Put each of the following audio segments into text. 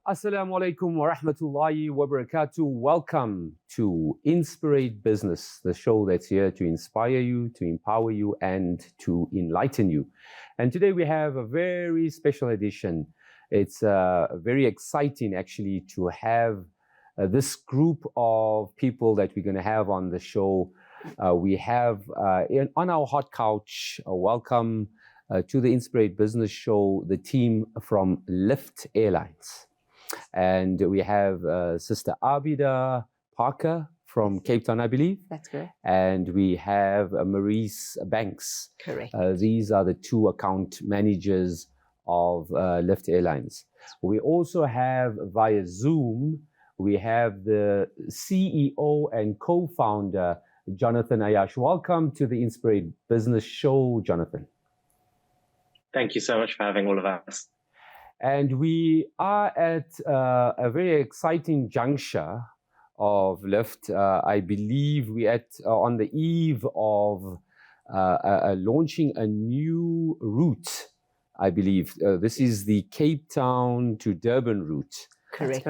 Assalamu alaikum wa rahmatullahi wa barakatuh. Welcome to Inspirate Business, the show that's here to inspire you, to empower you, and to enlighten you. And today we have a very special edition. It's very exciting, actually, to have this group of people that we're going to have on the show. We have on our hot couch, welcome to the Inspirate Business Show, the team from Lift Airlines. And we have Sister Abida Parker from Cape Town, I believe. That's correct. And we have Maurice Banks. Correct. These are the two account managers of Lift Airlines. We also have via Zoom, we have the CEO and co-founder, Jonathan Ayash. Welcome to the Inspirate Business Show, Jonathan. Thank you so much for having all of us. And we are at a very exciting juncture of Lift. I believe we're on the eve of launching a new route, I believe. This is the Cape Town to Durban route. Correct.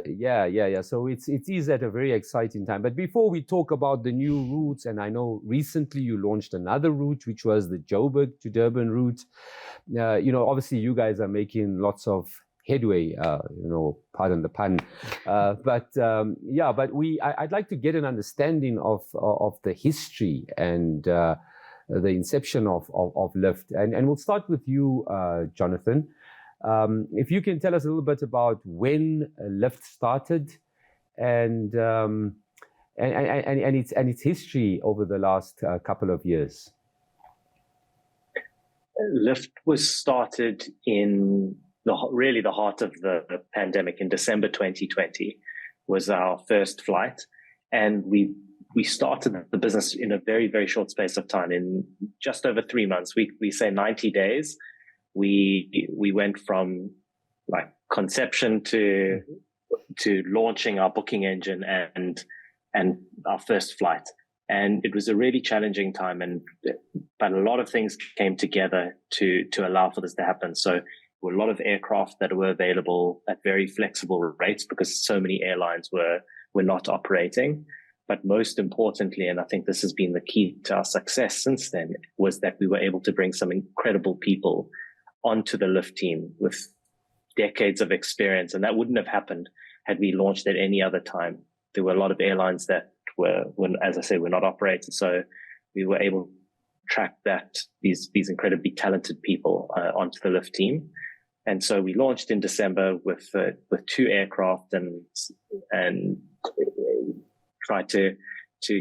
Yeah. So it is at a very exciting time. But before we talk about the new routes, and I know recently you launched another route, which was the Joburg to Durban route. Obviously you guys are making lots of headway, pardon the pun. But I'd like to get an understanding of the history and the inception of Lift. And we'll start with you, Jonathan. If you can tell us a little bit about when Lift started and its history over the last couple of years. Lift was started in the heart of the pandemic. In December 2020 was our first flight, and we started the business in a very, very short space of time. In just over 3 months, we say 90 days. We went from like conception to launching our booking engine and our first flight. And it was a really challenging time, but a lot of things came together to allow for this to happen. So there were a lot of aircraft that were available at very flexible rates because so many airlines were not operating. But most importantly, and I think this has been the key to our success since then, was that we were able to bring some incredible people onto the Lift team with decades of experience. And that wouldn't have happened had we launched at any other time. There were a lot of airlines that were not operating. So we were able to track these incredibly talented people onto the Lift team. And so we launched in December with 2 aircraft and tried to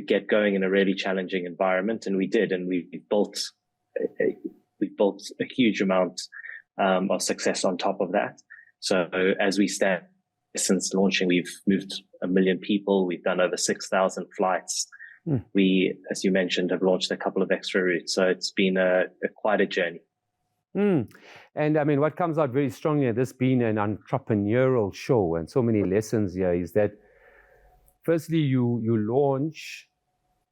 get going in a really challenging environment. And we did, and we built a huge amount of success on top of that. So as we stand, since launching, we've moved 1 million people. We've done over 6,000 flights. We, as you mentioned, have launched a couple of extra routes. So it's been quite a journey. And I mean, what comes out very strongly, this being an entrepreneurial show, and so many lessons here, is that firstly, you launch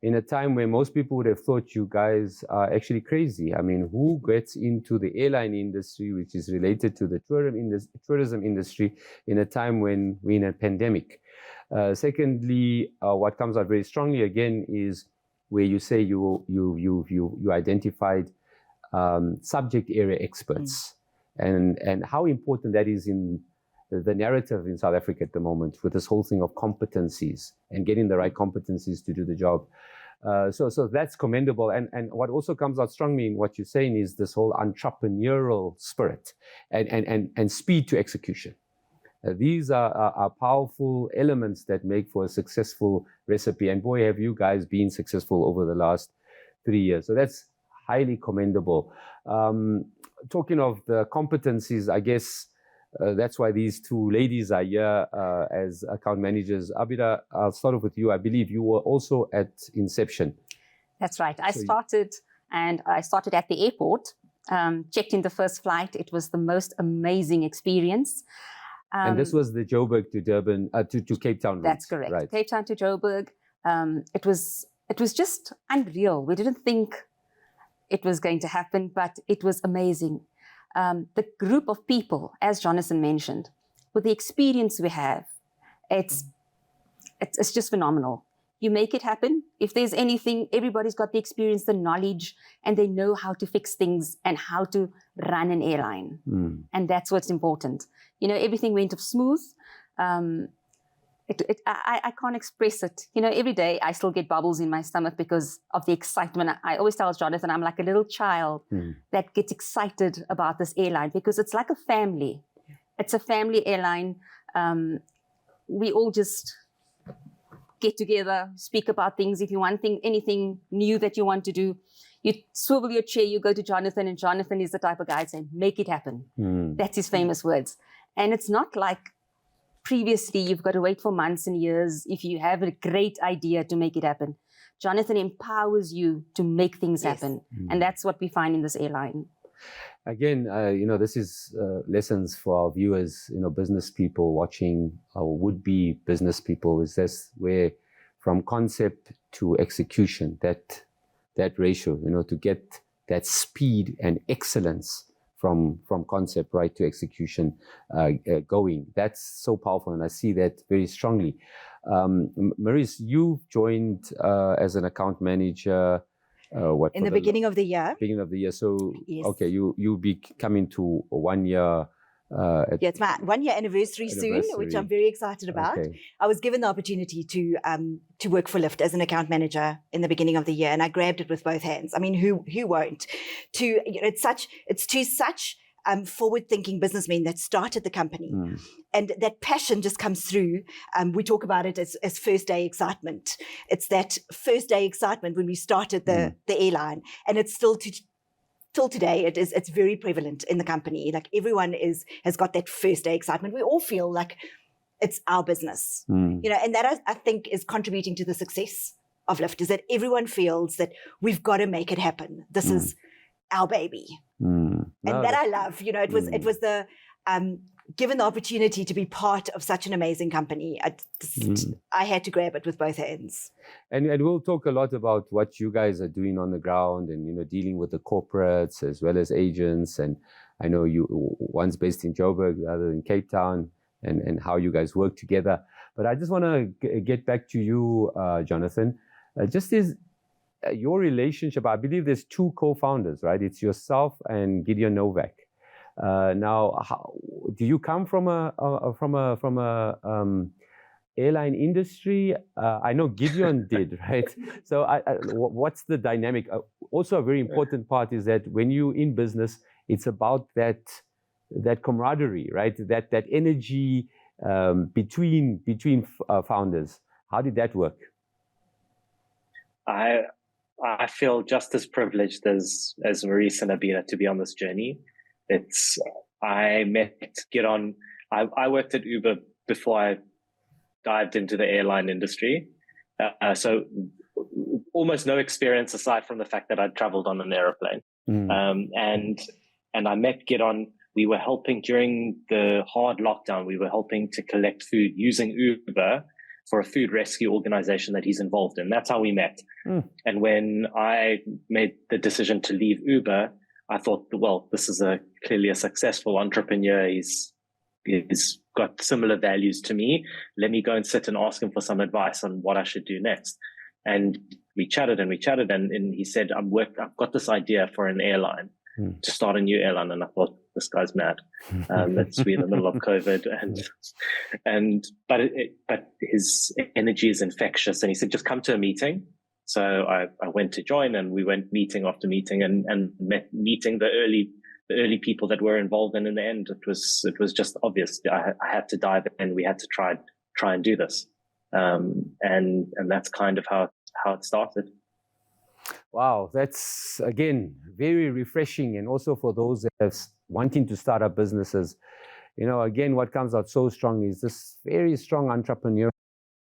in a time where most people would have thought you guys are actually crazy. I mean, who gets into the airline industry, which is related to the tourism industry, in a time when we're in a pandemic? Secondly, what comes out very strongly again is where you say you identified subject area experts, and how important that is in the narrative in South Africa at the moment, with this whole thing of competencies and getting the right competencies to do the job. So that's commendable. And what also comes out strongly in what you're saying is this whole entrepreneurial spirit and speed to execution. These are powerful elements that make for a successful recipe. And boy, have you guys been successful over the last 3 years. So that's highly commendable. Talking of the competencies, I guess, that's why these two ladies are here as account managers. Abida, I'll start off with you. I believe you were also at inception. That's right. I started at the airport, checked in the first flight. It was the most amazing experience. And this was the Joburg to Durban, to Cape Town route. That's correct. Right. Cape Town to Joburg. It was just unreal. We didn't think it was going to happen, but it was amazing. The group of people, as Jonathan mentioned, with the experience we have, it's just phenomenal. You make it happen. If there's anything, everybody's got the experience, the knowledge, and they know how to fix things and how to run an airline. And that's what's important. Everything went off smooth. I can't express it. Every day I still get bubbles in my stomach because of the excitement. I always tell Jonathan, I'm like a little child that gets excited about this airline because it's like a family. It's a family airline. We all just get together, speak about things. If you want anything new that you want to do, you swivel your chair, you go to Jonathan, and Jonathan is the type of guy saying, make it happen. That's his famous words. And it's not like previously you've got to wait for months and years if you have a great idea to make it happen. Jonathan empowers you to make things happen. And that's what we find in this airline. Again, this is lessons for our viewers, business people watching, or would-be business people. Is this where from concept to execution, that ratio, to get that speed and excellence from concept right to execution going. That's so powerful, and I see that very strongly. Maurice, you joined as an account manager. In the beginning of the year. Beginning of the year. So, yes. Okay, you'll be coming to 1 year. It's my 1 year anniversary soon, which I'm very excited about. Okay. I was given the opportunity to work for Lyft as an account manager in the beginning of the year, and I grabbed it with both hands. I mean, who won't? It's to such forward-thinking businessmen that started the company, and that passion just comes through. We talk about it as first day excitement. It's that first day excitement when we started the airline, and it's still till today. It's very prevalent in the company. Like everyone has got that first day excitement. We all feel like it's our business, and that I think is contributing to the success of Lyft, is that everyone feels that we've got to make it happen. This is our baby. And that I love. It was the given the opportunity to be part of such an amazing company. I had to grab it with both hands. And we'll talk a lot about what you guys are doing on the ground, and dealing with the corporates as well as agents. And I know you one's based in Joburg, the other in Cape Town, and how you guys work together. But I just want to get back to you, Jonathan. Just as your relationship, I believe there's two co-founders, right? It's yourself and Gideon Novak. Now, do you come from a airline industry? I know Gideon did, right? So, what's the dynamic? Also, a very important part is that when you're in business, it's about that camaraderie, right? That energy between founders. How did that work? I feel just as privileged as Maurice and Abina to be on this journey. I met Gideon. I worked at Uber before I dived into the airline industry. So almost no experience aside from the fact that I'd traveled on an airplane. And I met Gideon. We were helping during the hard lockdown. We were helping to collect food using Uber for a food rescue organization that he's involved in. That's how we met. And when I made the decision to leave Uber, I thought, well, this is clearly a successful entrepreneur. He's got similar values to me. Let me go and sit and ask him for some advice on what I should do next. And we chatted, and he said, I've got this idea for an airline, to start a new airline. And I thought, this guy's mad. We're in the middle of COVID, but his energy is infectious. And he said, just come to a meeting. So I went to join, and we went meeting after meeting and meeting the early people that were involved. And in the end, it was just obvious. I had to dive in. We had to try and do this. And that's kind of how it started. Wow, that's again very refreshing, and also for those that are wanting to start up businesses. Again, what comes out so strong is this very strong entrepreneurial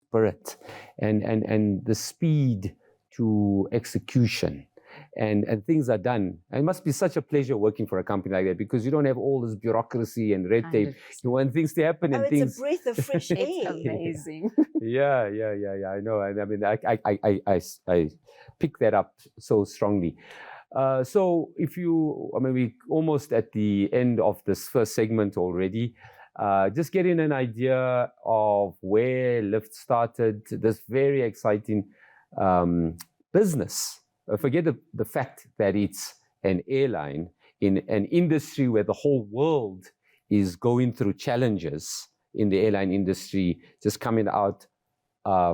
spirit, and the speed to execution, and things are done. And it must be such a pleasure working for a company like that, because you don't have all this bureaucracy and red tape. You want things to happen, and things. It's a breath of fresh air. It's amazing. Yeah. I know. I mean, I pick that up so strongly. So we're almost at the end of this first segment already. just getting an idea of where Lyft started, this very exciting business. Forget the fact that it's an airline in an industry where the whole world is going through challenges in the airline industry, just coming out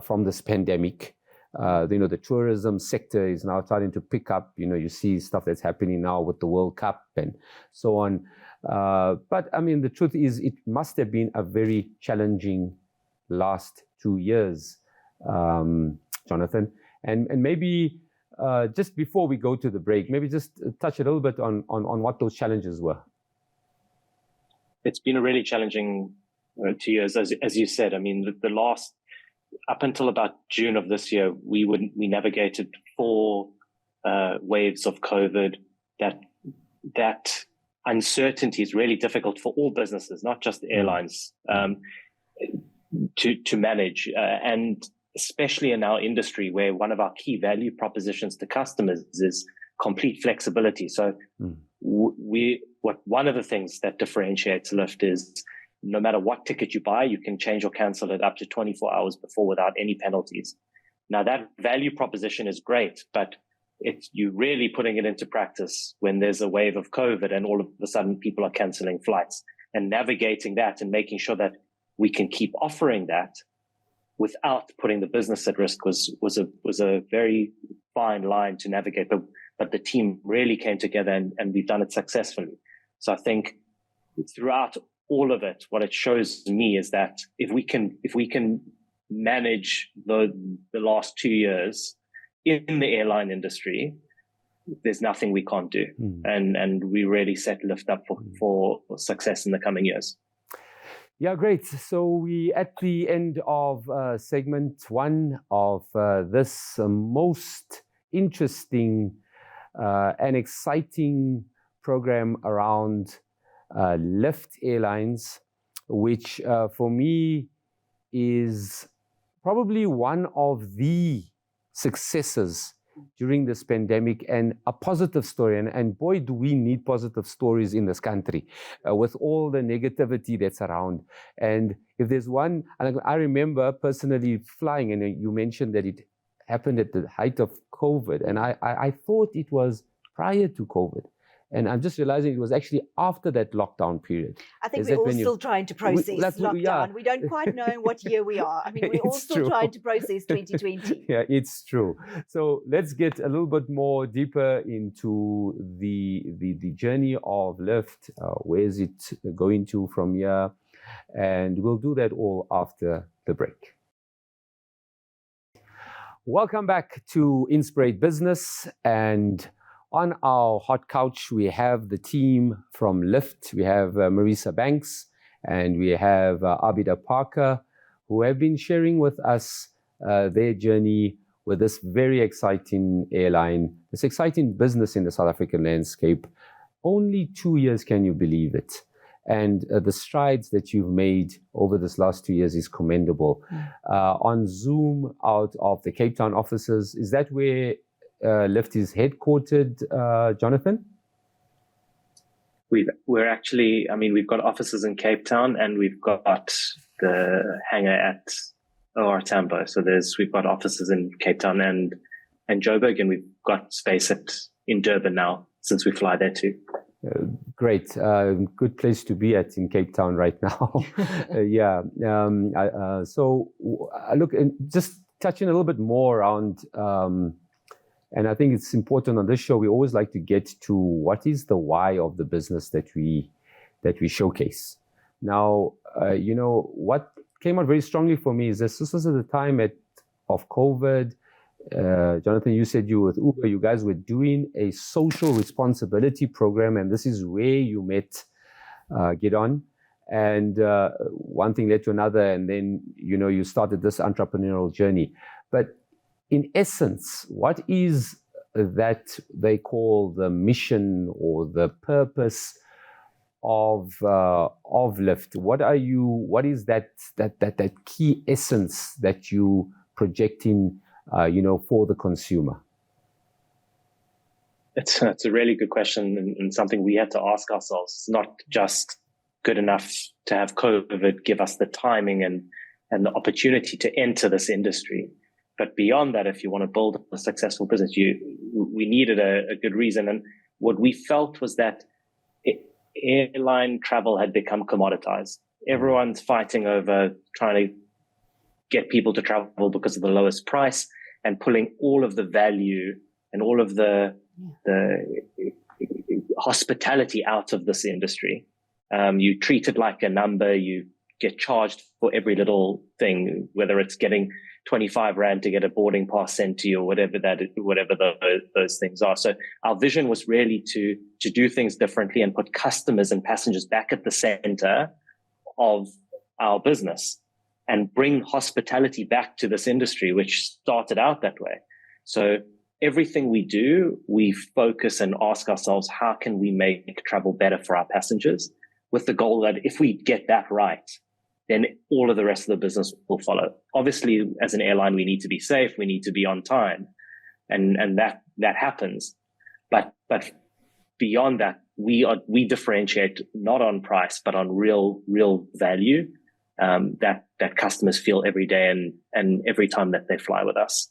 from this pandemic. The tourism sector is now starting to pick up. You see stuff that's happening now with the World Cup and so on. But I mean, the truth is, it must have been a very challenging last 2 years, Jonathan. And maybe just before we go to the break, maybe just touch a little bit on what those challenges were. It's been a really challenging 2 years, as you said. I mean, the last, up until about June of this year, we navigated 4 waves of COVID. That uncertainty is really difficult for all businesses, not just airlines, to manage, and especially in our industry, where one of our key value propositions to customers is complete flexibility. So one of the things that differentiates Lyft is, no matter what ticket you buy, you can change or cancel it up to 24 hours before without any penalties. Now, that value proposition is great, but you're really putting it into practice when there's a wave of COVID and all of a sudden people are canceling flights, and navigating that and making sure that we can keep offering that without putting the business at risk was a very fine line to navigate. But the team really came together and we've done it successfully. So I think throughout all of it, what it shows me is that if we can manage the last 2 years in the airline industry, there's nothing we can't do. And we really set Lyft up for success in the coming years. Yeah, great. So we at the end of segment 1 of this most interesting and exciting program around Lyft Airlines, which for me is probably one of the successes during this pandemic, and a positive story. And boy, do we need positive stories in this country with all the negativity that's around. And if there's one, I remember personally flying, and you mentioned that it happened at the height of COVID, and I thought it was prior to COVID. And I'm just realizing it was actually after that lockdown period. I think we're all still trying to process lockdown. Yeah. We don't quite know what year we are. I mean, we're all still trying to process 2020. Yeah, it's true. So let's get a little bit more deeper into the journey of Lyft. Where is it going to from here? And we'll do that all after the break. Welcome back to Inspirate Business. And on our hot couch, we have the team from Lyft. We have Marisa Banks and we have Abida Parker, who have been sharing with us their journey with this very exciting airline, this exciting business in the South African landscape. Only 2 years, can you believe it? And the strides that you've made over this last 2 years is commendable. On Zoom out of the Cape Town offices, is that where Lyft is headquartered, Jonathan? We've got offices in Cape Town, and we've got the hangar at OR Tambo. So we've got offices in Cape Town and Joburg, and we've got space in Durban now, since we fly there too. Great. Good place to be at in Cape Town right now. Yeah. So look, and just touching a little bit more around, and I think it's important on this show, we always like to get to what is the why of the business that we showcase. Now, what came out very strongly for me is this was at the time of COVID. Jonathan, you said you were with Uber, you guys were doing a social responsibility program, and this is where you met Gidon. And one thing led to another, and then, you started this entrepreneurial journey. But in essence, what is that they call the mission or the purpose of Lyft? What is that key essence that you projecting, for the consumer? It's a really good question, and something we had to ask ourselves. It's not just good enough to have COVID give us the timing and the opportunity to enter this industry. But beyond that, if you want to build a successful business, we needed a good reason. And what we felt was that airline travel had become commoditized. Everyone's fighting over trying to get people to travel because of the lowest price and pulling all of the value and all of the hospitality out of this industry. You treat it like a number. You get charged for every little thing, whether it's getting 25 Rand to get a boarding pass sent to you or whatever those things are. So our vision was really to do things differently and put customers and passengers back at the center of our business and bring hospitality back to this industry, which started out that way. So everything we do, we focus and ask ourselves, how can we make travel better for our passengers, with the goal that if we get that right, then all of the rest of the business will follow. Obviously, as an airline, we need to be safe, we need to be on time, and that happens. But beyond that, we differentiate not on price, but on real value that customers feel every day and every time that they fly with us.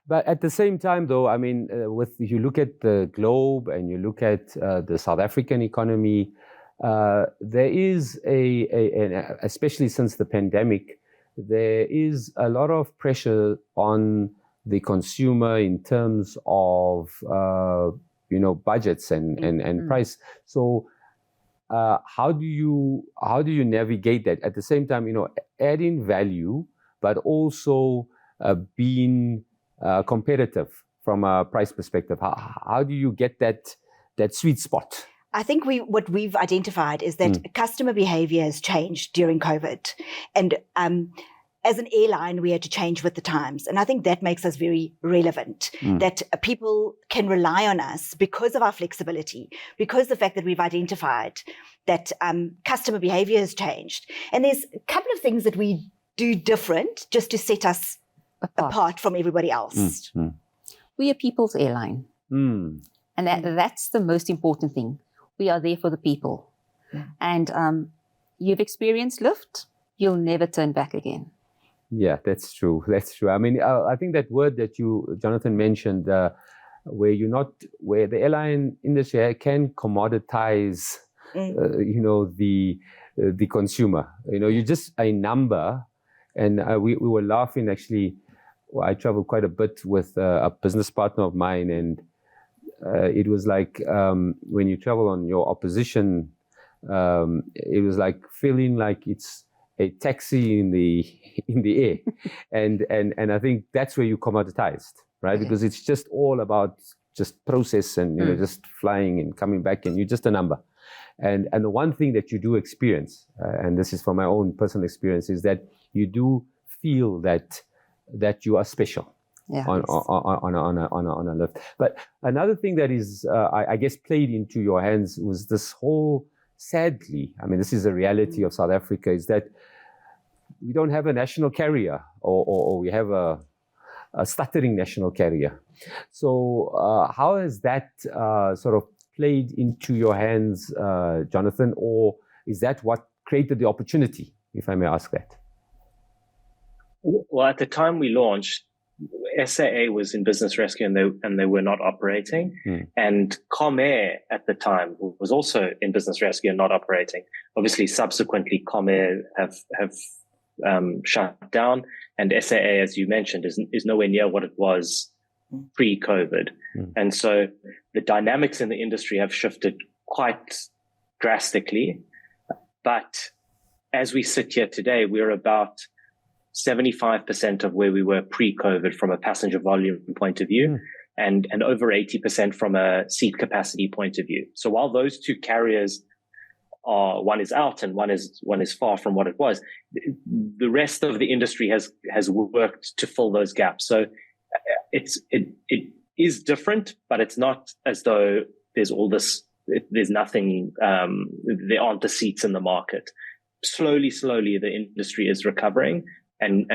But at the same time, though, I mean, you look at the globe and you look at the South African economy, there is especially since the pandemic, there is a lot of pressure on the consumer in terms of budgets and price. So how do you navigate that at the same time? Adding value, but also being competitive from a price perspective. How do you get that sweet spot? I think what we've identified is that customer behavior has changed during COVID. And as an airline, we had to change with the times. And I think that makes us very relevant, that people can rely on us because of our flexibility, because the fact that we've identified that customer behavior has changed. And there's a couple of things that we do different just to set us apart from everybody else. We are people's airline. And that's the most important thing. We are there for the people. And you've experienced lift, you'll never turn back again. Yeah, that's true. That's true. I mean, I think that word that Jonathan mentioned, where the airline industry can commoditize, the consumer. You're just a number. And we were laughing, actually. Well, I traveled quite a bit with a business partner of mine, and it was like when you travel on your opposition, it was like feeling like it's a taxi in the air, and I think that's where you commoditized, right? Because it's just all about just process and just flying and coming back, and you're just a number. And the one thing that you do experience, and this is from my own personal experience, is that you do feel that you are special. Yeah, on a lift. But another thing that is, I guess, played into your hands was this whole, sadly, I mean, this is a reality of South Africa, is that we don't have a national carrier, or we have a stuttering national carrier. So how has that sort of played into your hands, Jonathan, or is that what created the opportunity, if I may ask that? Well, at the time we launched, SAA was in business rescue and they were not operating. And Comair at the time was also in business rescue and not operating. Obviously, subsequently, Comair have shut down, and SAA, as you mentioned, is nowhere near what it was pre-COVID. And so the dynamics in the industry have shifted quite drastically. But as we sit here today, we're about 75% of where we were pre-COVID from a passenger volume point of view, and over 80% from a seat capacity point of view. So while those two carriers one is out and one is far from what it was, the rest of the industry has worked to fill those gaps. So it is different, but it's not as though there's all this. There's nothing. There aren't the seats in the market. Slowly, the industry is recovering. And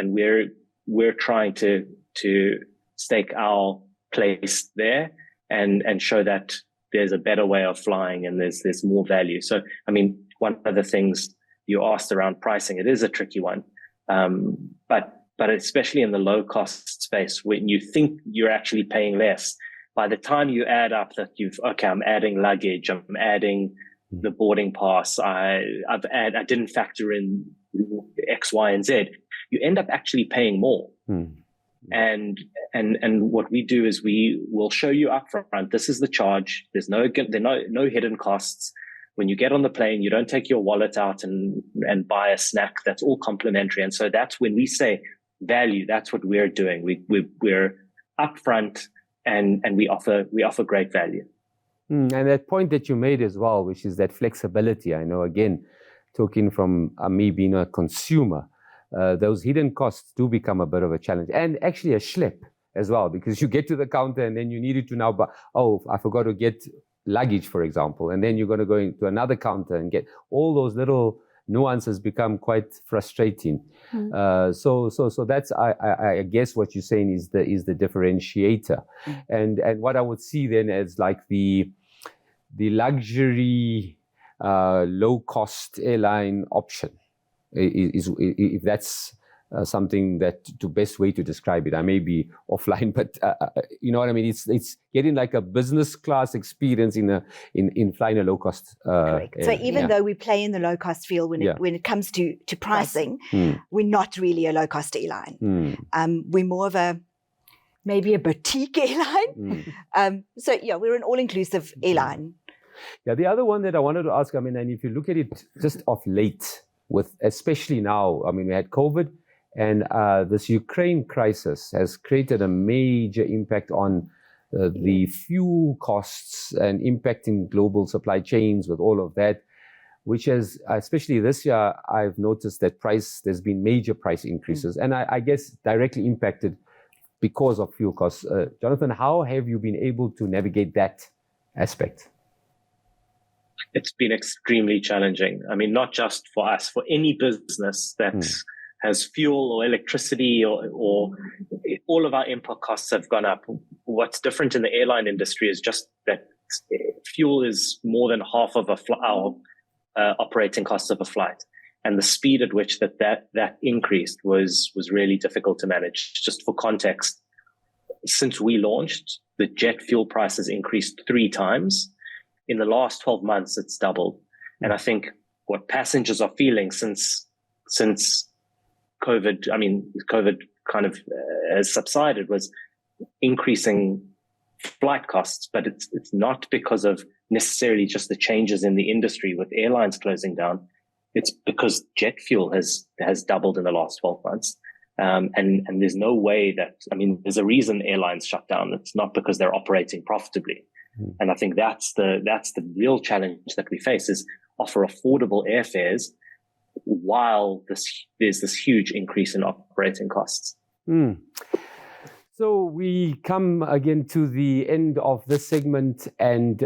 we're trying to stake our place there and show that there's a better way of flying and there's more value. So, I mean, one of the things you asked around pricing, it is a tricky one. But especially in the low cost space, when you think you're actually paying less, by the time you add up that I'm adding luggage, I'm adding the boarding pass, I didn't factor in X, Y, and Z, you end up actually paying more. And what we do is we will show you upfront, this is the charge. There are no hidden costs. When you get on the plane, you don't take your wallet out and buy a snack. That's all complimentary. And so that's when we say value, that's what we're doing. We're upfront and we offer great value. And that point that you made as well, which is that flexibility. I know, again, talking from me being a consumer, those hidden costs do become a bit of a challenge, and actually a schlep as well, because you get to the counter and then you needed to now, I forgot to get luggage, for example, and then you're going to go into another counter and get all those little nuances become quite frustrating. So that's I guess what you're saying is the differentiator, and what I would see then as like the luxury low cost airline option is if that's something that the best way to describe it. I may be offline, but you know what I mean. It's getting like a business class experience in flying a low cost. Correct. So even though we play in the low cost field when it comes to pricing, we're not really a low cost airline. We're more of maybe a boutique airline. So we're an all inclusive airline. Yeah, the other one that I wanted to ask, I mean, and if you look at it just of late, with especially now, I mean, we had COVID. And this Ukraine crisis has created a major impact on the fuel costs and impacting global supply chains with all of that, which has, especially this year, I've noticed that there's been major price increases, and I guess directly impacted because of fuel costs. Jonathan, how have you been able to navigate that aspect? It's been extremely challenging. I mean, not just for us, for any business that's has fuel or electricity or all of our input costs have gone up. What's different in the airline industry is just that fuel is more than half of our operating costs of a flight. And the speed at which that increased was really difficult to manage. Just for context, since we launched, the jet fuel prices increased 3 times. In the last 12 months, it's doubled. And I think what passengers are feeling since COVID kind of has subsided was increasing flight costs, but it's not because of necessarily just the changes in the industry with airlines closing down. It's because jet fuel has doubled in the last 12 months. And there's no way there's a reason airlines shut down. It's not because they're operating profitably. And I think that's the real challenge that we face, is offer affordable airfares while there's this huge increase in operating costs. So we come again to the end of this segment, and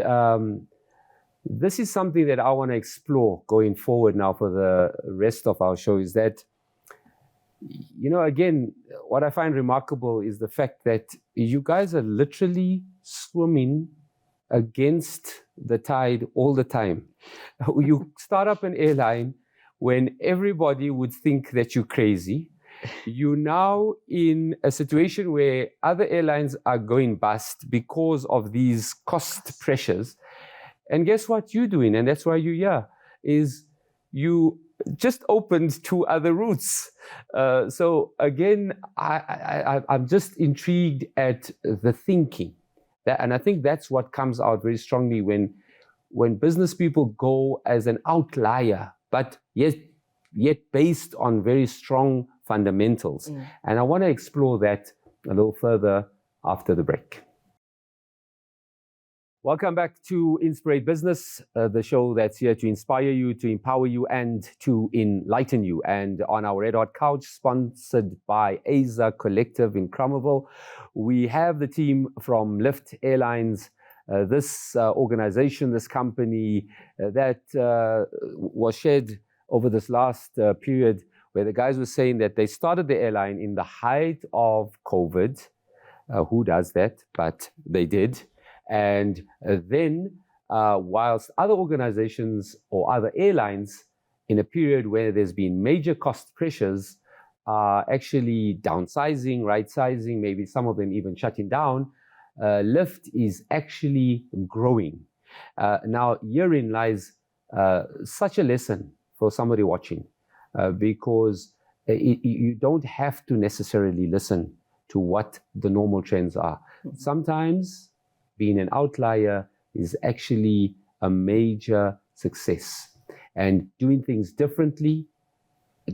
this is something that I want to explore going forward now for the rest of our show, is that, again, what I find remarkable is the fact that you guys are literally swimming against the tide all the time. You start up an airline when everybody would think that you're crazy. You're now in a situation where other airlines are going bust because of these cost pressures. And guess what you're doing? And that's why you're here, is you just opened 2 other routes. So again, I'm just intrigued at the thinking. And I think that's what comes out very strongly when business people go as an outlier, but yet based on very strong fundamentals. And I want to explore that a little further after the break. Welcome back to Inspirate Business, the show that's here to inspire you, to empower you, and to enlighten you. And on our Red Hot Couch, sponsored by Asia Collective in Cromwell, we have the team from Lift Airlines, this organization, this company that was shared over this last period, where the guys were saying that they started the airline in the height of COVID. Who does that? But they did. And then whilst other organizations or other airlines, in a period where there's been major cost pressures, are actually downsizing, right-sizing, maybe some of them even shutting down. Lift is actually growing. Now, herein lies such a lesson for somebody watching, because you don't have to necessarily listen to what the normal trends are. Sometimes being an outlier is actually a major success. And doing things differently,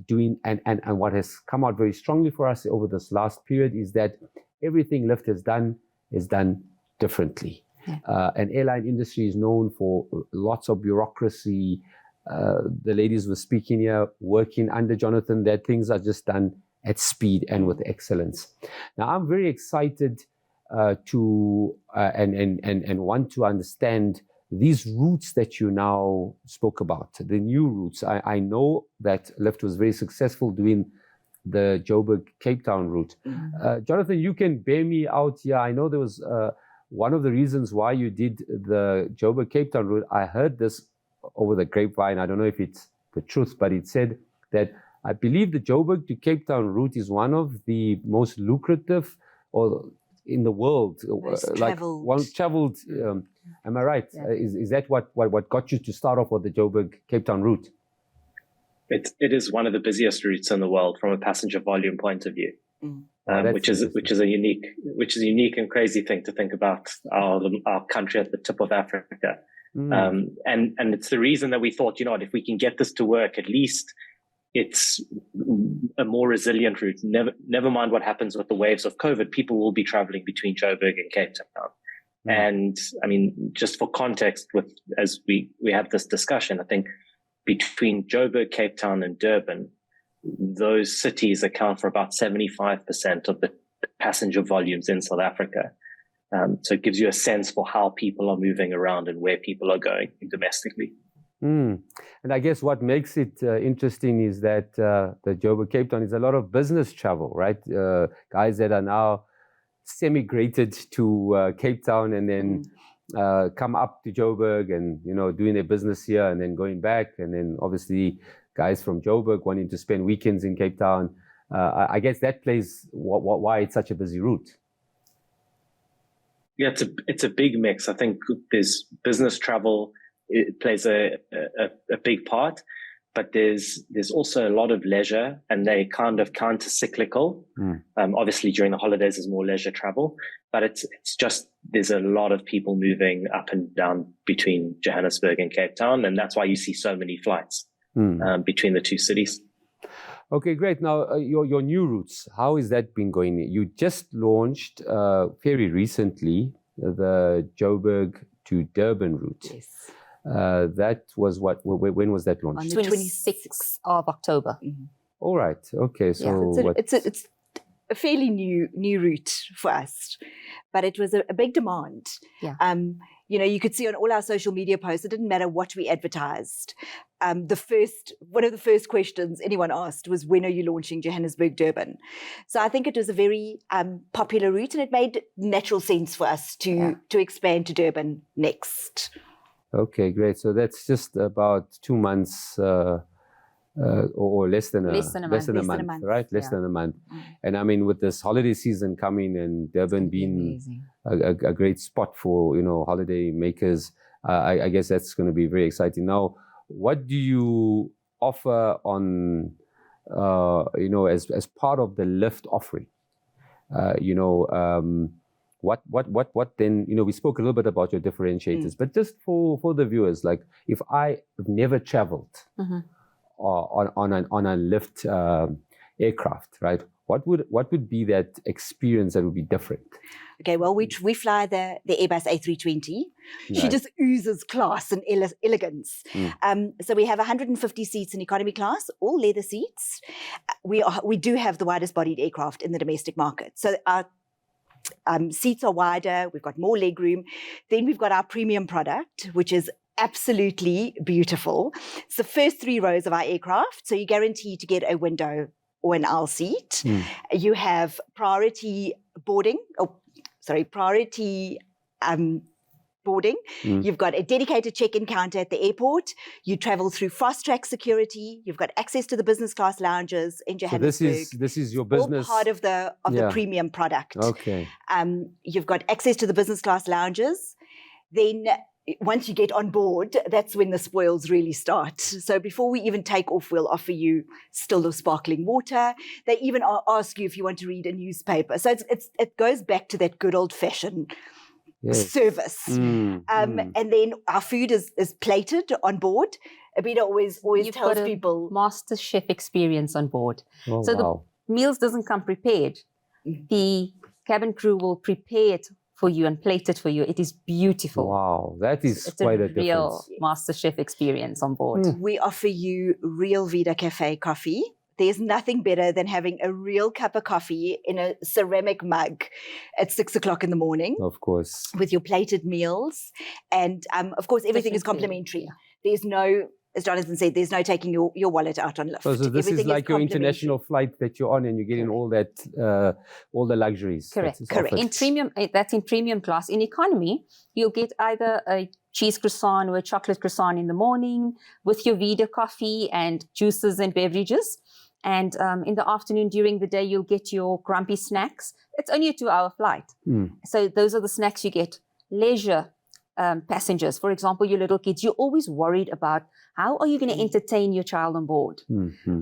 and what has come out very strongly for us over this last period is that everything Lift has done is done differently. An airline industry is known for lots of bureaucracy. The ladies were speaking here, working under Jonathan, that things are just done at speed and with excellence. Now, I'm very excited to want to understand these routes that you now spoke about, the new routes. I know that Lift was very successful doing the Joburg Cape Town route. Jonathan, you can bear me out here. I know there was one of the reasons why you did the Joburg Cape Town route. I heard this over the grapevine. I don't know if it's the truth, but it said that I believe the Joburg to Cape Town route is one of the most lucrative or in the world, traveled. Am I right? Yeah. Is that what got you to start off with the Joburg Cape Town route? It is one of the busiest routes in the world from a passenger volume point of view, which is a unique and crazy thing to think about our country at the tip of Africa. And it's the reason that we thought, you know what, if we can get this to work, at least it's a more resilient route. Never mind what happens with the waves of COVID, people will be traveling between Joburg and Cape Town. And I mean, just for context, as we have this discussion, I think between Joburg, Cape Town, and Durban, those cities account for about 75% of the passenger volumes in South Africa. So it gives you a sense for how people are moving around and where people are going domestically. And I guess what makes it interesting is that the Joburg Cape Town is a lot of business travel, right? Guys that are now semi-grated to Cape Town and then come up to Joburg and, you know, doing their business here and then going back. And then obviously guys from Joburg wanting to spend weekends in Cape Town. I guess that plays why it's such a busy route. Yeah, it's a big mix. I think there's business travel. It plays a big part, but there's also a lot of leisure, and they kind of counter-cyclical. Obviously, during the holidays, there's more leisure travel, but it's just there's a lot of people moving up and down between Johannesburg and Cape Town, and that's why you see so many flights between the two cities. Okay, great. Now, your new routes, how has that been going? You just launched very recently the Joburg to Durban route. Yes. That was when was that launched? On the 26th of October. All right. Okay. So it's a fairly new route for us, but it was a big demand. Yeah. You know, you could see on all our social media posts, it didn't matter what we advertised. One of the first questions anyone asked was, when are you launching Johannesburg Durban? So I think it was a very popular route, and it made natural sense for us to expand to Durban next. Okay, great. So that's just about 2 months or less than a month, right? Less than a month. And I mean, with this holiday season coming and Durban being a great spot for, you know, holiday makers, I guess that's going to be very exciting. Now, what do you offer on, you know, as part of the Lift offering? What then, you know, we spoke a little bit about your differentiators, but just for the viewers, like if I have never traveled on a Lift aircraft, right? What would be that experience that would be different? Okay, well, we fly the Airbus A320. Nice. She just oozes class and elegance. So we have 150 seats in economy class, all leather seats. We do have the widest bodied aircraft in the domestic market. So our seats are wider, we've got more legroom. Then we've got our premium product, which is absolutely beautiful. It's the first 3 rows of our aircraft, so you guarantee to get a window or an aisle seat. You have priority boarding boarding. You've got a dedicated check-in counter at the airport. You travel through fast-track security. You've got access to the business class lounges in Johannesburg. So this is your business. All part of the premium product. Okay. You've got access to the business class lounges. Then once you get on board, that's when the spoils really start. So before we even take off, we'll offer you still of sparkling water. They even ask you if you want to read a newspaper. So it goes back to that good old-fashioned service. And then our food is plated on board. Abida always You've tells got a people master chef experience on board. Oh, so wow. the meals doesn't come prepared. The cabin crew will prepare it for you and plate it for you. It is beautiful. Wow, that is It's quite a a real difference. master chef experience on board. we offer you real Vida Cafe coffee. There's nothing better than having a real cup of coffee in a ceramic mug at 6 o'clock in the morning Of course. with your plated meals. And of course, everything is Different feeling, complimentary. yeah. There's no, as Jonathan said, there's no taking your wallet out on lift. So this Everything is like your complimentary. international flight that you're on, and you're getting all that, all the luxuries. that Correct. is Correct. offered. In premium, that's in premium class. In economy, you'll get either a cheese croissant or a chocolate croissant in the morning with your Vida coffee and juices and beverages. And in the afternoon, during the day, you'll get your grumpy snacks. It's only a 2-hour flight. So those are the snacks you get. Leisure passengers, for example, your little kids, you're always worried about how are you going to entertain your child on board.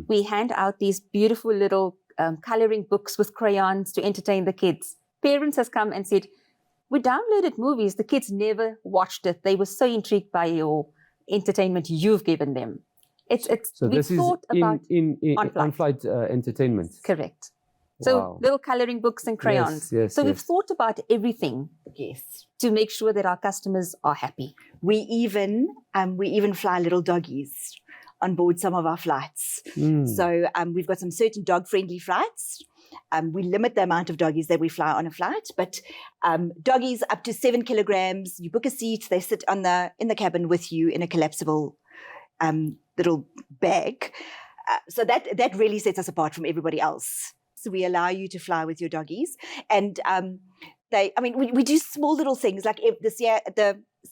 We hand out these beautiful little coloring books with crayons to entertain the kids. Parents has come and said, we downloaded movies. The kids never watched it. They were so intrigued by your entertainment you've given them. So this is in on-flight entertainment. Correct. So Wow. little coloring books and crayons. Yes, so we've yes. thought about everything Yes. to make sure that our customers are happy. We even fly little doggies on board some of our flights. So we've got some certain dog-friendly flights. We limit the amount of doggies that we fly on a flight, but doggies up to 7 kilograms. You book a seat; they sit in the cabin with you in a collapsible little bag. So that really sets us apart from everybody else. So we allow you to fly with your doggies, and we do small little things like if the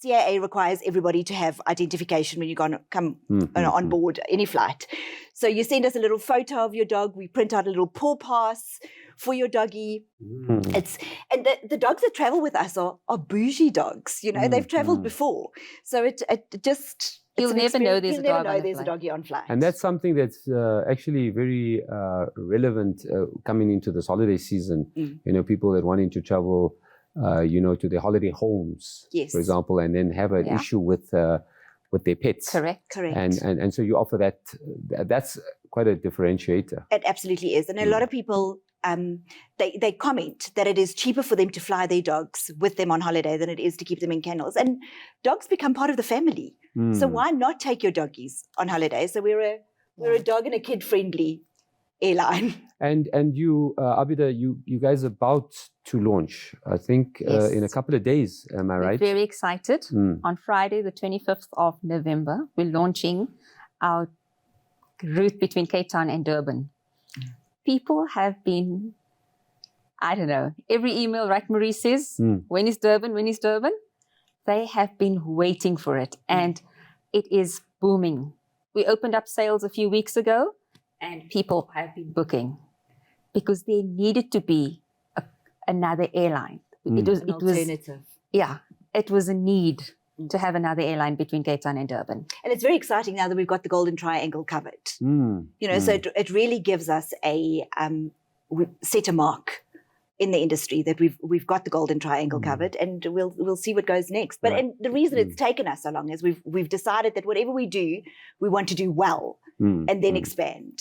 CIA requires everybody to have identification when you come on board any flight. So you send us a little photo of your dog. We print out a little paw pass for your doggy. And the dogs that travel with us are bougie dogs. You know, they've traveled before, so it just. You'll never know there's a dog on the there's a flight. doggy on flight. And that's something that's actually very relevant coming into this holiday season. You know, people that wanting to travel, to their holiday homes, Yes. for example, and then have an issue with their pets. Correct. And so you offer that. That's quite a differentiator. It absolutely is. And a lot of people, they comment that it is cheaper for them to fly their dogs with them on holiday than it is to keep them in kennels. And dogs become part of the family. So why not take your doggies on holiday? So we're a dog and a kid-friendly airline. And you, Abida, you guys are about to launch, I think, Yes. in a couple of days. Am I right? We're very excited. On Friday, the 25th of November, we're launching our route between Cape Town and Durban. People have been, I don't know, every email, right, Marie says, when is Durban? When is Durban? They have been waiting for it, and it is booming. We opened up sales a few weeks ago, and people have been booking because there needed to be another airline. It was alternative. It was a need to have another airline between Cape Town and Durban. And it's very exciting now that we've got the Golden Triangle covered. So it really gives us we set a mark in the industry that we've got the Golden Triangle covered, and we'll see what goes next. But and the reason it's taken us so long is we've decided that whatever we do, we want to do well and then expand.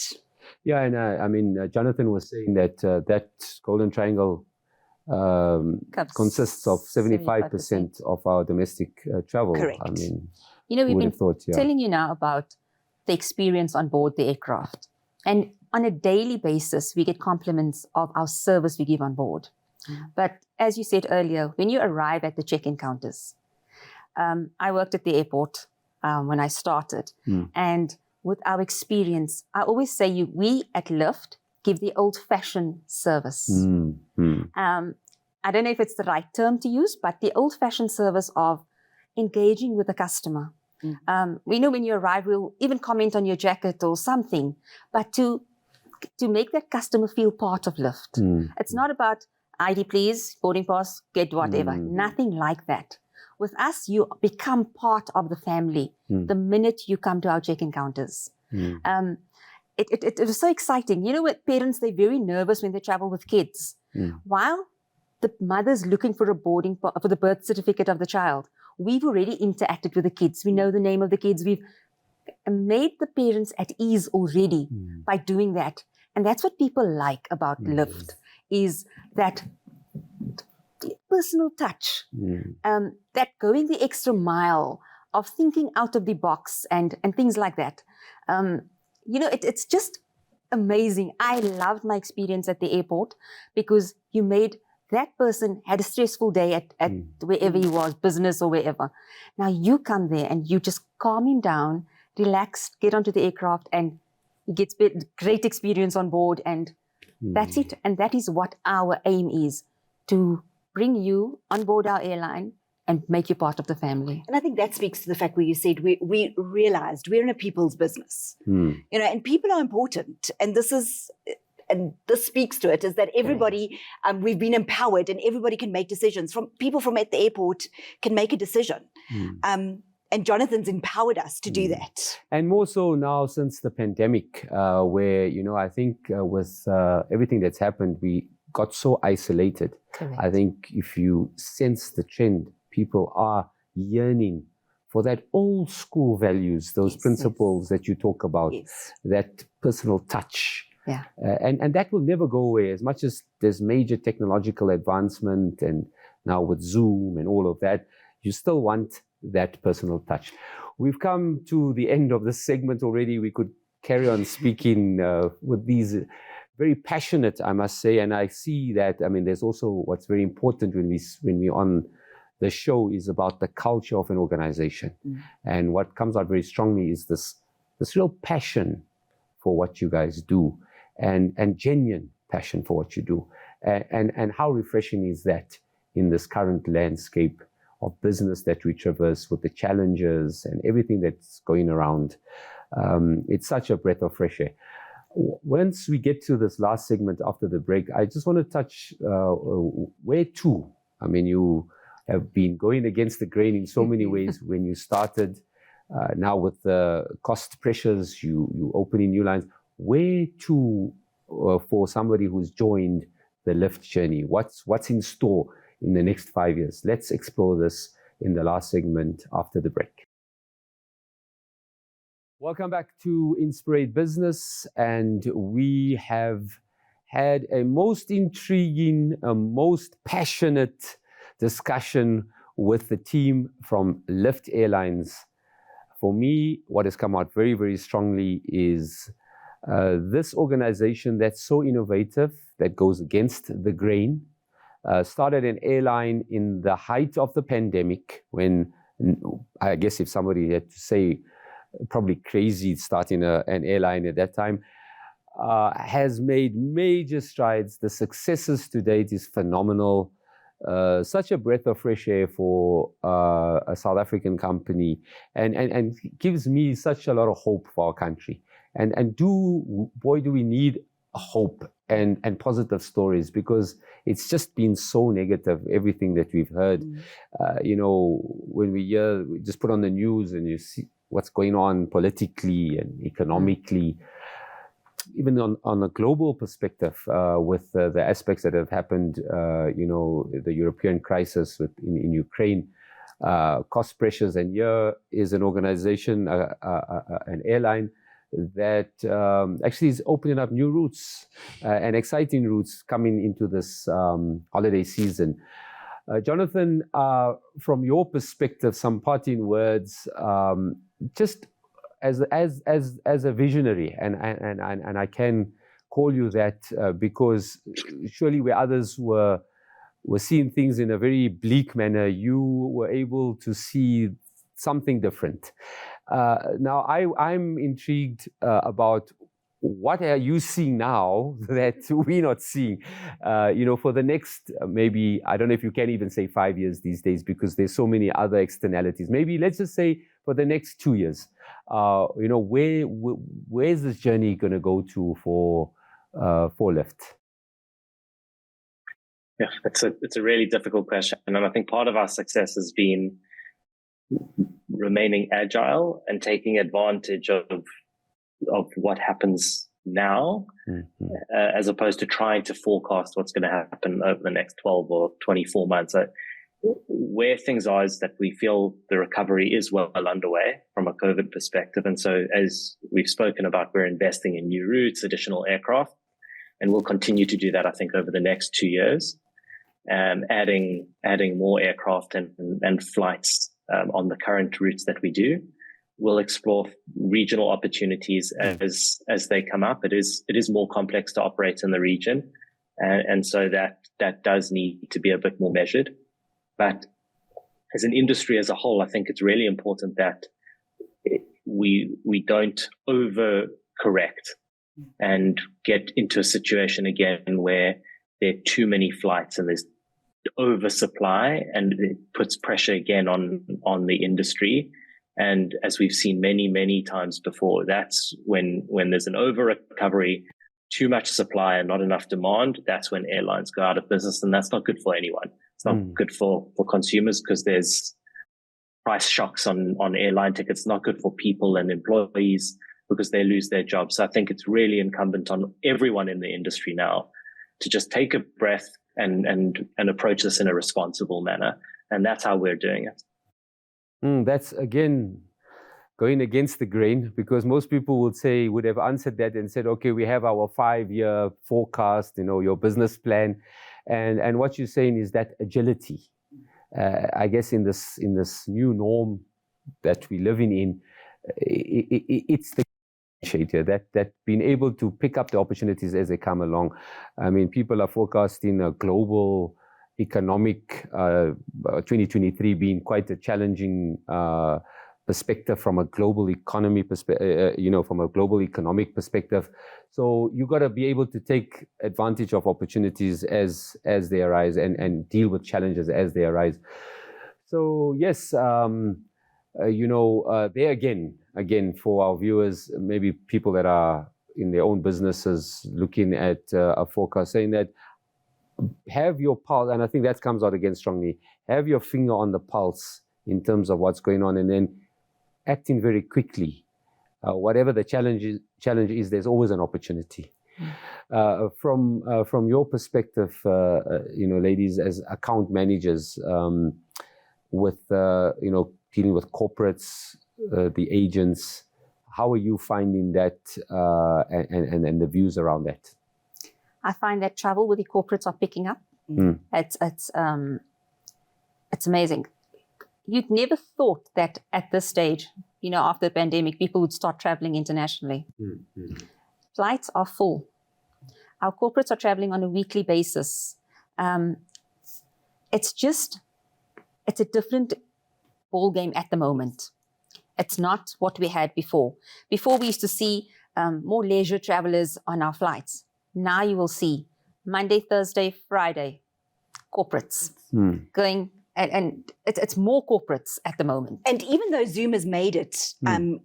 Yeah, and Jonathan was saying that that Golden Triangle consists of 75% of our domestic travel. Correct. I mean, we've been thought, telling you now about the experience on board the aircraft. And on a daily basis, we get compliments of our service we give on board. But as you said earlier, when you arrive at the check-in counters, I worked at the airport when I started. And with our experience, I always say we at Lyft give the old-fashioned service. I don't know if it's the right term to use, but the old-fashioned service of engaging with the customer. We know when you arrive, we'll even comment on your jacket or something, but to make that customer feel part of Lyft. It's not about ID please, boarding pass, get whatever. Nothing like that. With us, you become part of the family the minute you come to our check-in counters. It was so exciting. You know, with parents, they're very nervous when they travel with kids. While the mother's looking for for the birth certificate of the child, we've already interacted with the kids. We know the name of the kids. We've made the parents at ease already by doing that. And that's what people like about Lyft, is that personal touch, that going the extra mile of thinking out of the box and things like that. You know, it's just amazing. I loved my experience at the airport because you made that person had a stressful day at wherever he was, business or wherever. Now you come there and you just calm him down, relax, get onto the aircraft, and he gets great experience on board, and that's it. And that is what our aim is, to bring you on board our airline and make you part of the family. And I think that speaks to the fact where you said we realized we're in a people's business, you know, and people are important. And this speaks to it, is that everybody, we've been empowered and everybody can make decisions. From people from at the airport can make a decision. And Jonathan's empowered us to do that. And more so now since the pandemic, where, you know, I think with everything that's happened, we got so isolated. Correct. I think if you sense the trend, people are yearning for that old school values, those principles that you talk about, that personal touch. Yeah. And that will never go away, as much as there's major technological advancement, and now with Zoom and all of that, you still want that personal touch. We've come to the end of this segment already. We could carry on speaking with these very passionate, I must say, and I see that, I mean, there's also what's very important when we're on the show is about the culture of an organization. And what comes out very strongly is this real passion for what you guys do, and genuine passion for what you do. And how refreshing is that in this current landscape of business that we traverse, with the challenges and everything that's going around. It's such a breath of fresh air. Once we get to this last segment after the break, I just want to touch where to. I mean, you have been going against the grain in so many ways when you started. Now with the cost pressures, you opening new lines. Where to for somebody who's joined the Lyft journey? What's in store in the next 5 years? Let's explore this in the last segment after the break. Welcome back to Inspirate Business, and we have had a most intriguing, most passionate discussion with the team from Lyft Airlines. For me, what has come out very, very strongly is this organization that's so innovative, that goes against the grain, started an airline in the height of the pandemic, when I guess if somebody had to say, probably crazy starting an airline at that time, has made major strides. The successes to date is phenomenal. Such a breath of fresh air for a South African company, and gives me such a lot of hope for our country. And do we need hope and positive stories, because it's just been so negative, everything that we've heard. You know, when we just put on the news and you see what's going on politically and economically, even on a global perspective, with the aspects that have happened, you know, the European crisis in Ukraine, cost pressures, and here is an organization, an airline that actually is opening up new routes and exciting routes coming into this holiday season. Jonathan, from your perspective, some parting words, just as a visionary, and I can call you that because surely where others were seeing things in a very bleak manner, you were able to see something different. Now, I'm intrigued about what are you seeing now that we're not seeing, for the next, maybe, I don't know if you can even say 5 years these days, because there's so many other externalities. Maybe let's just say for the next 2 years, where's this journey going to go to for Lyft? Yeah, it's a really difficult question. And I think part of our success has been remaining agile and taking advantage of what happens now, as opposed to trying to forecast what's going to happen over the next 12 or 24 months. Where things are is that we feel the recovery is well underway from a COVID perspective. And so, as we've spoken about, we're investing in new routes, additional aircraft, and we'll continue to do that, I think, over the next 2 years, adding more aircraft and flights on the current routes that we do. We'll explore regional opportunities as they come up. It is more complex to operate in the region, and so that does need to be a bit more measured. But as an industry as a whole, I think it's really important that we don't overcorrect and get into a situation again where there are too many flights and there's oversupply, and it puts pressure again on the industry. And as we've seen many, many times before, that's when there's an over recovery, too much supply and not enough demand, that's when airlines go out of business. And that's not good for anyone. It's not good for consumers, because there's price shocks on airline tickets. Not good for people and employees, because they lose their jobs. So I think it's really incumbent on everyone in the industry now to just take a breath and approach this in a responsible manner. And that's how we're doing it. That's, again, going against the grain, because most people would have answered that and said, okay, we have our 5-year forecast, your business plan. And what you're saying is that agility, I guess in this new norm that we're living in, it's the that being able to pick up the opportunities as they come along. I mean, people are forecasting a global economic 2023 being quite a challenging perspective from a global economy perspective, from a global economic perspective. So you got to be able to take advantage of opportunities as they arise and deal with challenges as they arise. So yes, there again, for our viewers, maybe people that are in their own businesses looking at a forecast, saying that have your pulse, and I think that comes out again strongly, have your finger on the pulse in terms of what's going on, and then acting very quickly. Whatever the challenge is, there's always an opportunity. From your perspective, ladies, as account managers, with dealing with corporates, the agents, how are you finding that and the views around that? I find that travel with the corporates are picking up. It's amazing. You'd never thought that at this stage, after the pandemic, people would start traveling internationally. Flights are full. Our corporates are traveling on a weekly basis. It's a different ball game at the moment. It's not what we had before. Before, we used to see more leisure travelers on our flights. Now you will see Monday, Thursday, Friday, corporates going, and it's more corporates at the moment. And even though Zoom has made it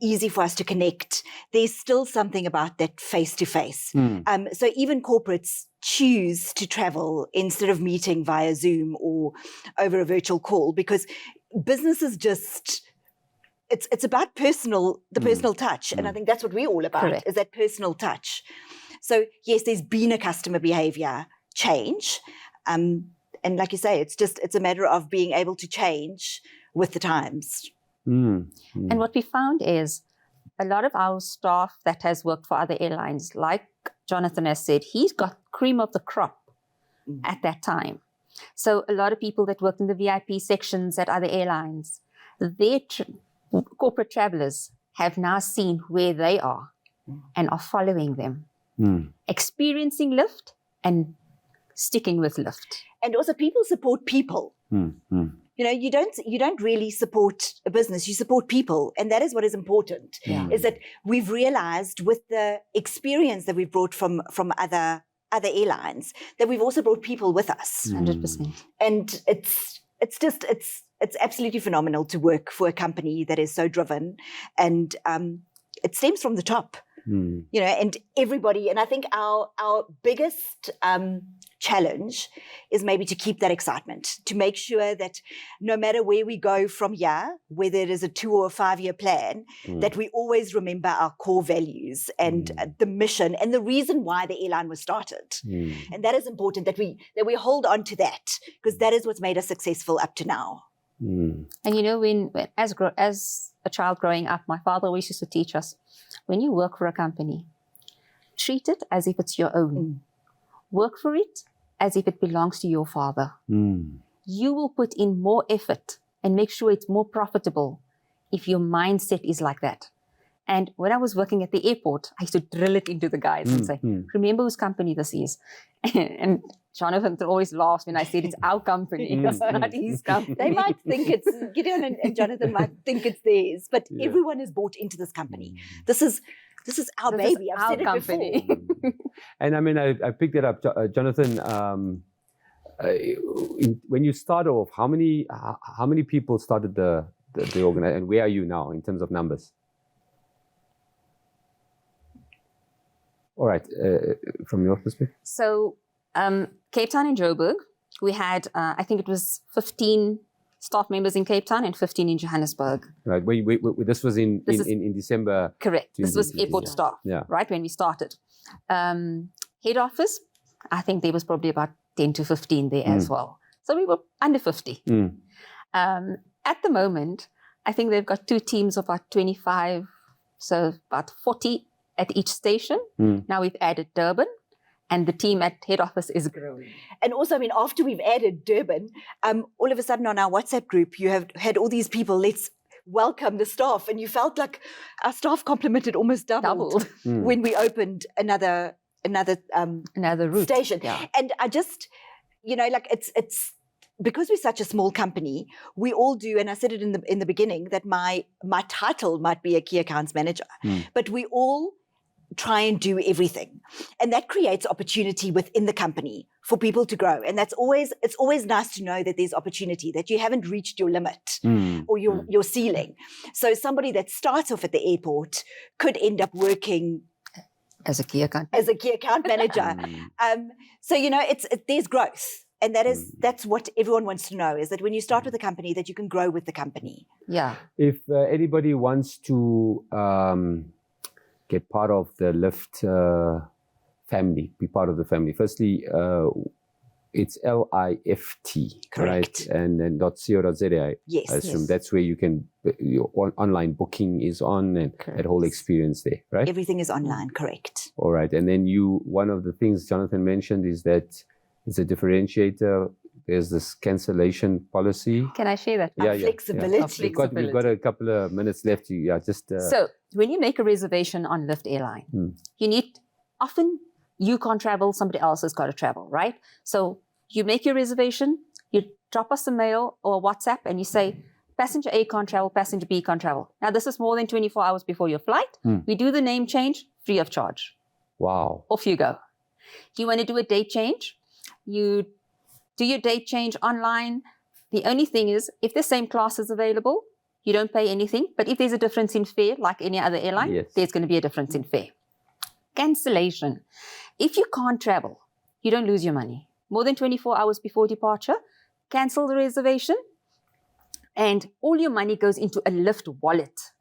easy for us to connect, there's still something about that face-to-face. So even corporates choose to travel instead of meeting via Zoom or over a virtual call, because businesses just... It's about personal touch. And I think that's what we're all about. Correct. Is that personal touch. So yes, there's been a customer behavior change. And like you say, it's a matter of being able to change with the times. And what we found is a lot of our staff that has worked for other airlines, like Jonathan has said, he's got cream of the crop at that time. So a lot of people that worked in the VIP sections at other airlines, their corporate travelers have now seen where they are and are following them, experiencing Lyft and sticking with Lyft. And also, people support people. you don't really support a business, you support people. And that is what is important, is that we've realized with the experience that we've brought from other airlines, that we've also brought people with us. 100%. And it's absolutely phenomenal to work for a company that is so driven, and it stems from the top. And everybody, and I think our biggest challenge is maybe to keep that excitement, to make sure that no matter where we go from here, whether it is a 2 or a 5 year plan, that we always remember our core values and the mission and the reason why the airline was started. And that is important, that we hold on to that, because that is what's made us successful up to now. And when as a child growing up, my father always used to teach us, when you work for a company, treat it as if it's your own. Work for it as if it belongs to your father. You will put in more effort and make sure it's more profitable if your mindset is like that. And when I was working at the airport, I used to drill it into the guys and say, remember whose company this is. And Jonathan always laughs when I said it's our company, not his company. They might think it's, Gideon and Jonathan might think it's theirs, but everyone is bought into this company. This is our baby. I've said it before. And I mean, I picked it up, Jonathan. When you start off, how many people started the organization, and where are you now in terms of numbers? All right, from your perspective. So Cape Town and Joburg, we had, I think it was 15 staff members in Cape Town and 15 in Johannesburg. Right. This was in December. Correct. This was airport staff, right, when we started. Head office, I think there was probably about 10 to 15 there as well. So we were under 50. At the moment, I think they've got 2 teams of about 25, so about 40 at each station. Now we've added Durban, and the team at head office is growing. And also, I mean, after we've added Durban, all of a sudden on our WhatsApp group, you have had all these people, let's welcome the staff. And you felt like our staff complement almost doubled. When we opened another route station. And I just, like it's because we're such a small company, we all do, and I said it in the beginning, that my title might be a key accounts manager, but we all try and do everything. And that creates opportunity within the company for people to grow. And it's always nice to know that there's opportunity, that you haven't reached your limit or your ceiling. So somebody that starts off at the airport could end up working as a key account manager. So, there's growth. And that's what everyone wants to know, is that when you start with a company, that you can grow with the company. Yeah. If anybody wants to get part of the Lift family, be part of the family, firstly, it's LIFT, correct, right? And then .co.za. Yes. I assume that's where you can, your online booking is on, and that whole experience there, right? Everything is online, correct. All right. And then one of the things Jonathan mentioned is that it's a differentiator. There's this cancellation policy. Can I share that? Flexibility. We've got a couple of minutes left. So when you make a reservation on Lift Airline, often you can't travel, somebody else has got to travel, right? So you make your reservation, you drop us a mail or a WhatsApp, and you say, passenger A can't travel, passenger B can't travel. Now, this is more than 24 hours before your flight. We do the name change free of charge. Wow. Off you go. You want to do a date change? You do your date change online. The only thing is, if the same class is available, you don't pay anything. But if there's a difference in fare, like any other airline, there's going to be a difference in fare. Cancellation. If you can't travel, you don't lose your money. More than 24 hours before departure, cancel the reservation, and all your money goes into a Lift wallet.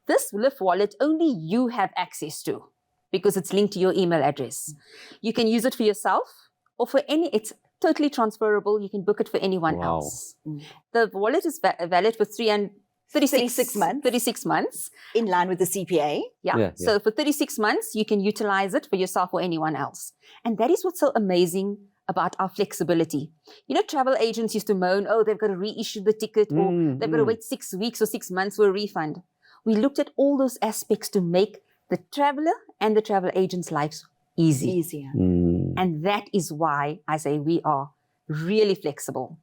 This Lift wallet only you have access to, because it's linked to your email address. You can use it for yourself or for it's totally transferable. You can book it for anyone else. The wallet is valid for 36 months. 36 months. In line with the CPA. Yeah. So for 36 months, you can utilize it for yourself or anyone else. And that is what's so amazing about our flexibility. Travel agents used to moan, they've got to reissue the ticket, or they've got to wait 6 weeks or 6 months for a refund. We looked at all those aspects to make the traveler and the travel agent's lives easier. And that is why I say we are really flexible.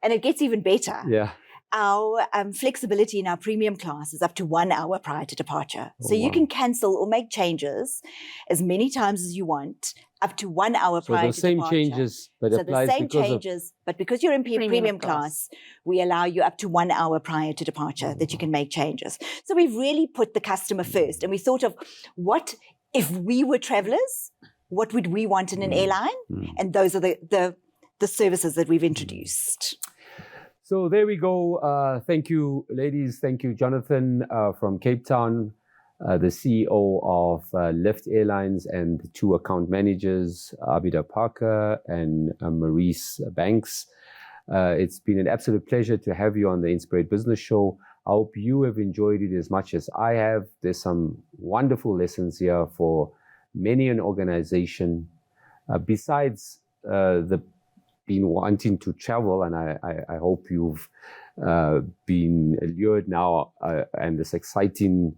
And it gets even better. Yeah. Our flexibility in our premium class is up to 1 hour prior to departure. So you wow. can cancel or make changes as many times as you want, up to 1 hour prior to departure. So the same changes, but so applies the same because changes, but because you're in premium class, we allow you up to 1 hour prior to departure that you can make changes. So we've really put the customer first, and we thought of what if we were travelers, what would we want in an airline? And those are the services that we've introduced. So there we go. Thank you, ladies. Thank you, Jonathan from Cape Town, the CEO of Lift Airlines, and the two account managers, Abida Parker and Maurice Banks. It's been an absolute pleasure to have you on the Inspirate Business Show. I hope you have enjoyed it as much as I have. There's some wonderful lessons here for many an organization. Besides been wanting to travel, and I hope you've been allured now and this exciting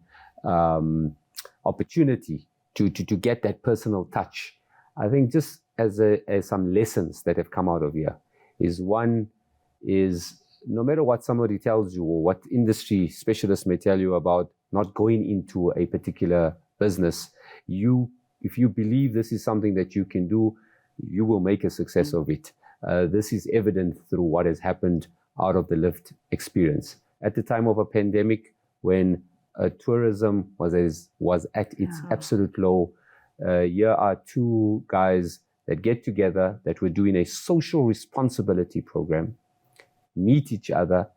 opportunity to get that personal touch. I think just as some lessons that have come out of here is one is no matter what somebody tells you or what industry specialists may tell you about not going into a particular business, if you believe this is something that you can do, you will make a success of it. This is evident through what has happened out of the Lift experience. At the time of a pandemic, when tourism was at its absolute low, here are two guys that get together that were doing a social responsibility program, meet each other.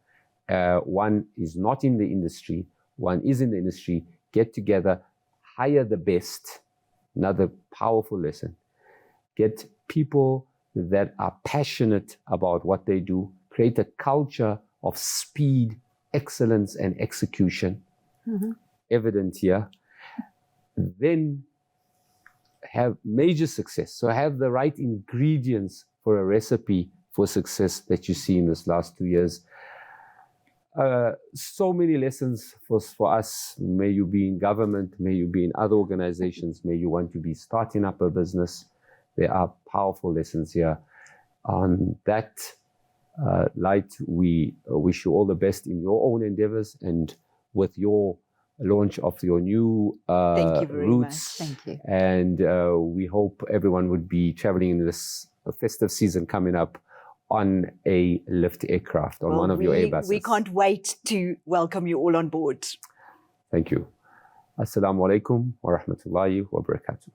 One is not in the industry, one is in the industry, get together, hire the best. Another powerful lesson. Get people that are passionate about what they do, create a culture of speed, excellence, and execution, evident here. Then have major success. So have the right ingredients for a recipe for success that you see in this last 2 years. So many lessons for us. May you be in government, may you be in other organizations, may you want to be starting up a business. There are powerful lessons here. On that light, we wish you all the best in your own endeavors and with your launch of your new Thank you very routes. Much. Thank you. And we hope everyone would be traveling in this festive season coming up on a Lift aircraft, on one of your Airbuses. We can't wait to welcome you all on board. Thank you. Assalamu alaikum wa rahmatullahi wa barakatuh.